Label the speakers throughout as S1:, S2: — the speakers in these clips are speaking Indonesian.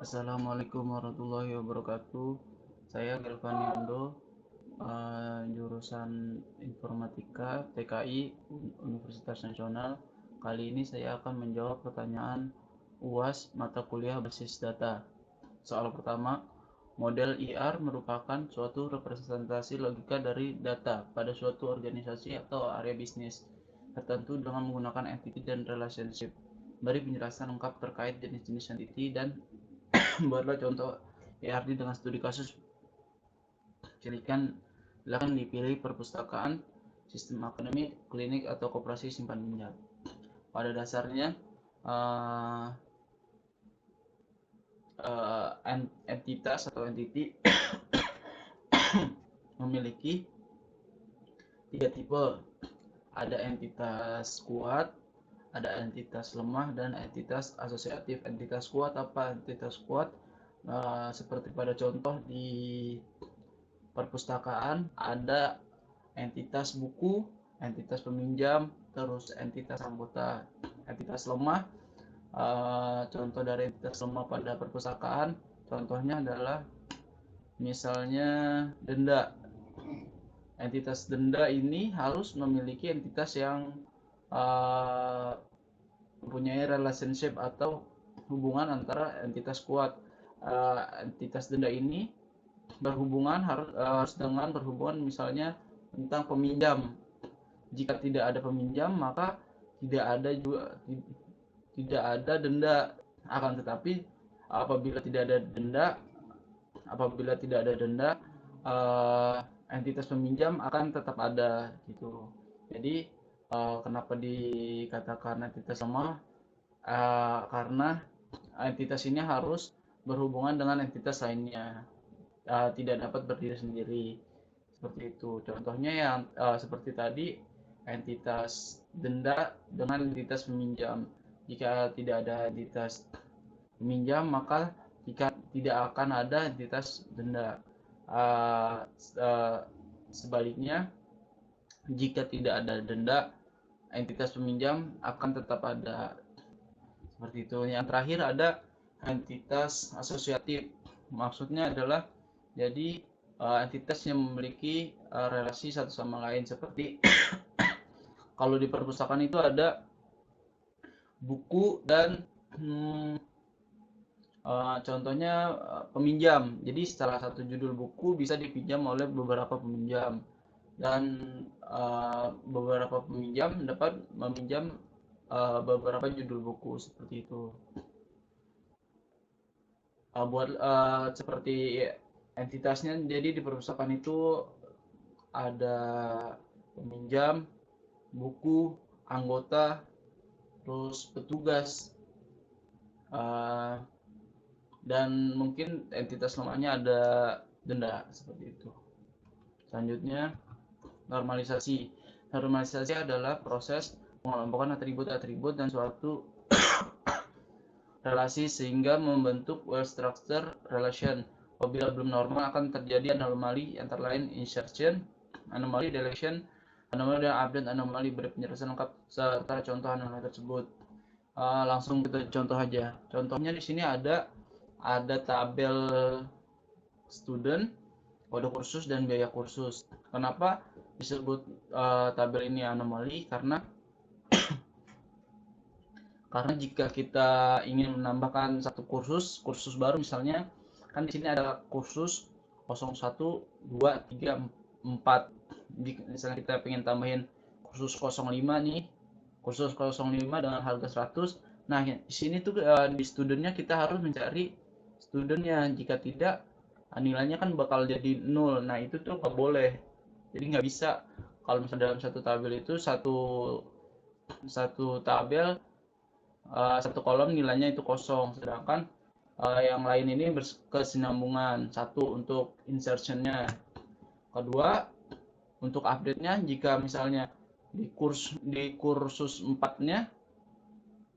S1: Assalamualaikum warahmatullahi wabarakatuh. Saya Gelvan Yondo, jurusan Informatika TKI Universitas Nasional. Kali ini saya akan menjawab pertanyaan UAS mata kuliah basis data. Soal pertama, model IR merupakan suatu representasi logika dari data pada suatu organisasi atau area bisnis tertentu dengan menggunakan entity dan relationship. Beri penjelasan lengkap terkait jenis-jenis entity dan buatlah contoh ERD dengan studi kasus. Silakan dipilih perpustakaan, sistem akademik, klinik, atau koperasi simpan pinjam. Pada dasarnya, entitas atau entity memiliki 3 tipe. Ada entitas kuat, ada entitas lemah, dan entitas asosiatif. Entitas kuat apa? Entitas kuat seperti pada contoh di perpustakaan ada entitas buku, entitas peminjam, terus entitas anggota. Entitas lemah, contoh dari entitas lemah pada perpustakaan, contohnya adalah misalnya denda. Entitas denda ini harus memiliki entitas yang mempunyai relationship atau hubungan antara entitas kuat. Entitas denda ini harus dengan berhubungan misalnya tentang peminjam. Jika tidak ada peminjam, maka tidak ada denda. Akan tetapi apabila tidak ada denda, entitas peminjam akan tetap ada gitu. Jadi kenapa dikatakan entitas lemah? Karena entitas ini harus berhubungan dengan entitas lainnya, tidak dapat berdiri sendiri, seperti itu. Contohnya yang seperti tadi, entitas denda dengan entitas peminjam. Jika tidak ada entitas peminjam, maka tidak akan ada entitas denda. Sebaliknya, jika tidak ada denda, entitas peminjam akan tetap ada, seperti itu. Yang terakhir ada entitas asosiatif. Maksudnya adalah jadi entitas yang memiliki relasi satu sama lain, seperti kalau di perpustakaan itu ada buku dan contohnya peminjam. Jadi salah satu judul buku bisa dipinjam oleh beberapa peminjam, dan beberapa peminjam dapat meminjam beberapa judul buku, seperti itu. Seperti entitasnya, jadi di perpustakaan itu ada peminjam, buku, anggota, terus petugas, dan mungkin entitas lemahnya ada denda, seperti itu. Selanjutnya, normalisasi. Normalisasi adalah proses mengelompokkan atribut-atribut dan suatu relasi sehingga membentuk well structured relation. Apabila belum normal akan terjadi anomali antara lain insertion, anomali deletion, anomali dan update anomali. Beri penjelasan lengkap serta contoh anomali tersebut. Langsung kita contoh aja. Contohnya di sini ada tabel student, kode kursus, dan biaya kursus. Kenapa disebut tabel ini anomali? Karena jika kita ingin menambahkan satu kursus baru, misalnya kan di sini ada kursus 01, 2, 3, 4. Misalnya kita ingin tambahin kursus 05 nih, kursus 05 dengan harga 100. Nah, di sini tuh di studentnya kita harus mencari studentnya. Jika tidak, nilainya kan bakal jadi 0. Nah, itu tuh nggak boleh. Jadi nggak bisa kalau misalnya dalam satu tabel itu satu tabel, satu kolom nilainya itu kosong, sedangkan yang lain ini berkesinambungan. Satu untuk insertionnya. Kedua, untuk update-nya, jika misalnya di kursus 4-nya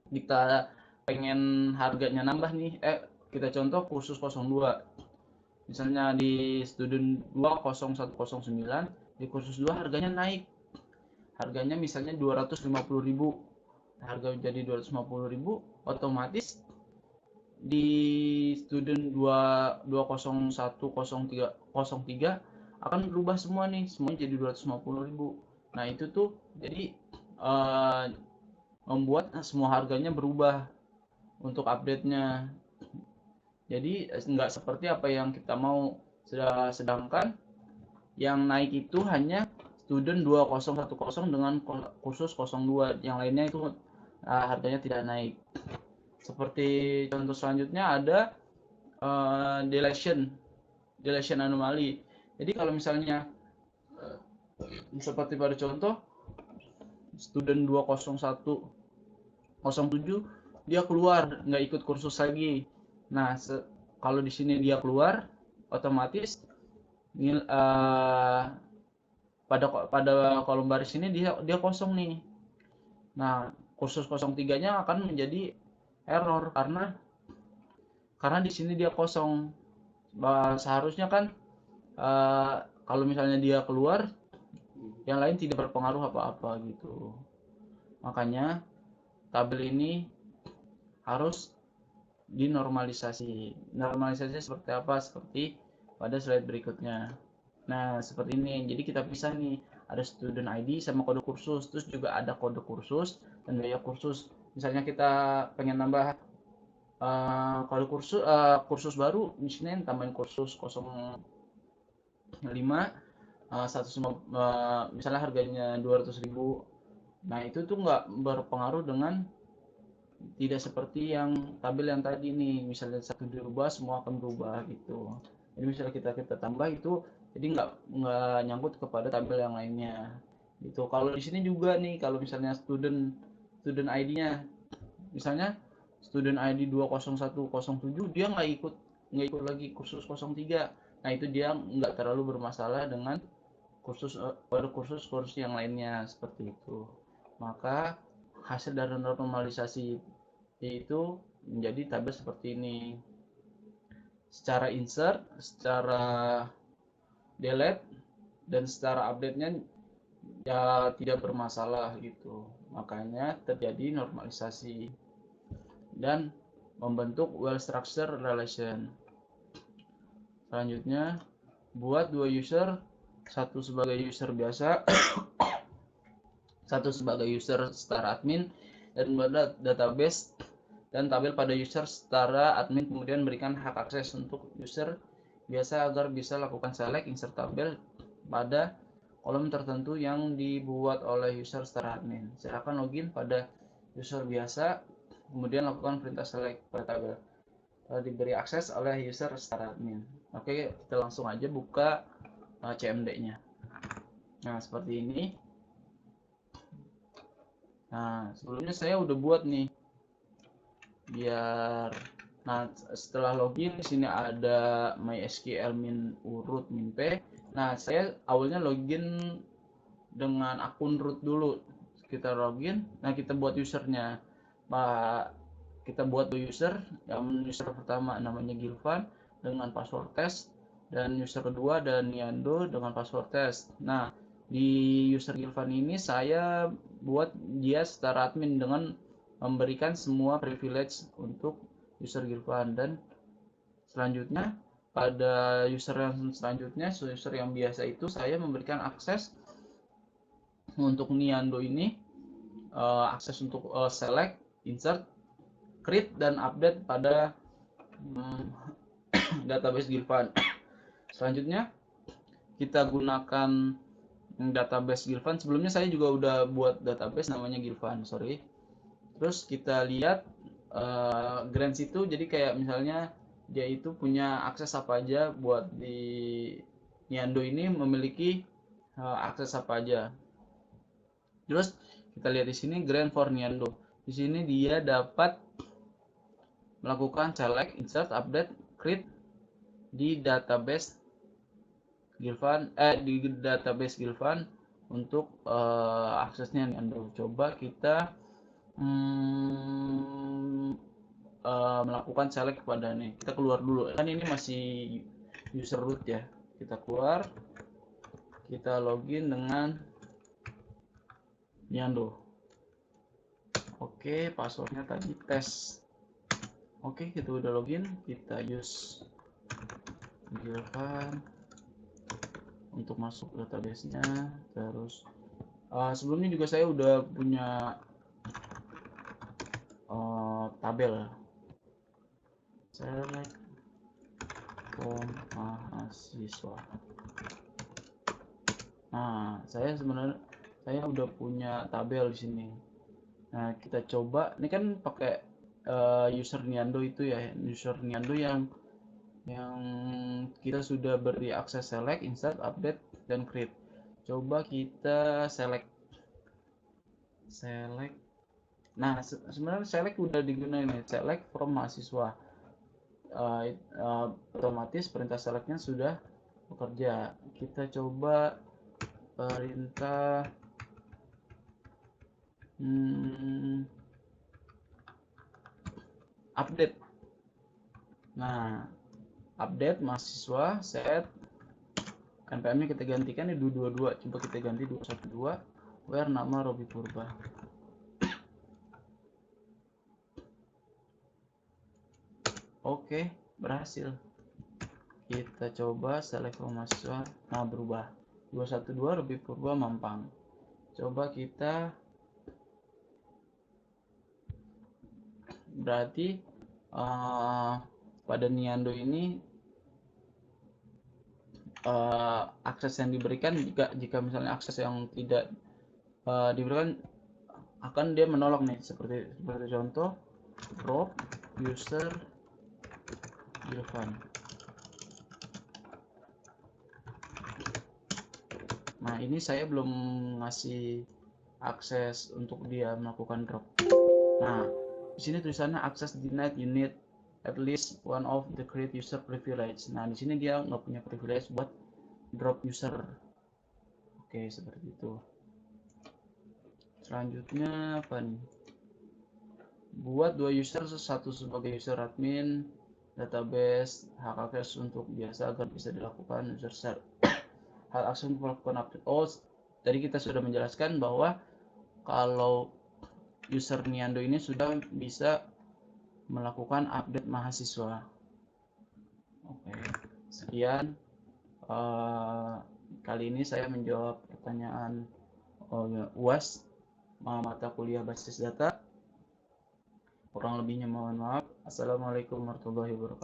S1: kita pengen harganya nambah nih, kita contoh kursus 02. Misalnya di student 2 0109, di kursus 2 harganya naik. Harganya misalnya 250.000. Harga jadi 250.000, otomatis di student 2010303 akan berubah semua nih, semuanya jadi 250.000. Nah itu tuh jadi membuat semua harganya berubah untuk update-nya. Jadi nggak seperti apa yang kita mau. Sedangkan yang naik itu hanya student 2010 dengan kursus 02, yang lainnya itu harganya tidak naik. Seperti contoh selanjutnya ada deletion anomaly. Jadi kalau misalnya seperti pada contoh student 20107 dia keluar, nggak ikut kursus lagi. Nah kalau di sini dia keluar, otomatis pada kolom baris ini dia kosong nih. Nah kursus 03-nya akan menjadi error karena di sini dia kosong. Seharusnya kan kalau misalnya dia keluar, yang lain tidak berpengaruh apa-apa gitu. Makanya tabel ini harus dinormalisasi. Normalisasi seperti apa? Seperti pada slide berikutnya. Nah seperti ini. Jadi kita pisah nih, ada student ID sama kode kursus, terus juga ada kode kursus dan biaya kursus. Misalnya kita pengen nambah kode kursus baru, di sini tambahin kursus 05 misalnya harganya 200.000. Nah itu tuh nggak berpengaruh dengan tidak seperti yang tabel yang tadi nih, misalnya satu dirubah semua akan berubah gitu. Jadi misalnya kita tambah itu, jadi nggak nyangkut kepada tabel yang lainnya gitu. Kalau di sini juga nih, kalau misalnya student ID-nya, misalnya student ID 20107 dia nggak ikut lagi kursus 03. Nah itu dia nggak terlalu bermasalah dengan kursus yang lainnya seperti itu. Maka hasil dari normalisasi itu menjadi tabel seperti ini. Secara insert, secara delete, dan secara update-nya ya tidak bermasalah gitu. Makanya terjadi normalisasi dan membentuk well structured relation. Selanjutnya, buat dua user, satu sebagai user biasa, satu sebagai user setara admin, dan membuat database dan tabel pada user setara admin, kemudian berikan hak akses untuk user biasa agar bisa lakukan select insert tabel pada kolom tertentu yang dibuat oleh user setara admin. Silakan login pada user biasa, kemudian lakukan perintah select pada tabel. Diberi akses oleh user setara admin. Oke, kita langsung aja buka CMD-nya. Nah, seperti ini. Nah, sebelumnya saya udah buat nih. Nah, setelah login di sini ada MySQL min root min p. Nah, saya awalnya login dengan akun root dulu. Kita login, nah kita buat usernya. Kita buat user, yang user pertama namanya Gilvan dengan password test, dan user kedua dan Niando dengan password test. Nah, di user Gilvan ini saya buat dia setara admin dengan memberikan semua privilege untuk user Gilvan, dan selanjutnya pada user yang selanjutnya, user yang biasa itu saya memberikan akses untuk Niando ini, akses untuk select, insert, create, dan update pada database Gilvan. Selanjutnya kita gunakan database Gilvan. Sebelumnya saya juga udah buat database namanya Gilvan, sorry. Terus kita lihat grants itu, jadi kayak misalnya dia itu punya akses apa aja. Buat di Niando ini memiliki akses apa aja. Terus kita lihat di sini grant for Niando. Di sini dia dapat melakukan select, insert, update, create di database Gilvan, untuk aksesnya Niando. Coba kita melakukan select kepada nih. Kita keluar dulu. Kan ini masih user root ya. Kita keluar. Kita login dengan Niando. Oke, passwordnya tadi tes. Oke, kita udah login, kita use Gilvan untuk masuk database-nya. Terus sebelumnya juga saya udah punya tabel select from mahasiswa. Nah, saya udah punya tabel di sini. Nah, kita coba. Ini kan pakai user Niando itu ya, user Niando yang kita sudah beri akses select, insert, update, dan create. Coba kita select. Nah, sebenarnya select udah digunakan nih, select from mahasiswa. Otomatis perintah selectnya sudah bekerja. Kita coba perintah update. Nah, update mahasiswa set npm-nya kita gantikan di 222. Coba kita ganti 212 where nama Robi Purba. Oke, berhasil. Kita coba select from mahasiswa. Nah, berubah 212 Robi Purba Mampang. Coba kita, berarti pada Niando ini akses yang diberikan, jika misalnya akses yang tidak diberikan, akan dia menolak nih, seperti contoh drop user Gilvan. Nah, ini saya belum ngasih akses untuk dia melakukan drop. Nah, di sini tulisannya access denied, you need at least one of the create user privilege. Nah, di sini dia nggak punya privilege buat drop user. Oke, seperti itu. Selanjutnya apa nih? Buat 2 user, satu sebagai user admin database, hak akses untuk biasa agar bisa dilakukan user share. Hal akses untuk melakukan update. Oh, tadi kita sudah menjelaskan bahwa kalau user Niando ini sudah bisa melakukan update mahasiswa. Oke, sekian. Kali ini saya menjawab pertanyaan UAS mata kuliah basis data. Kurang lebihnya mohon maaf. Assalamualaikum warahmatullahi wabarakatuh.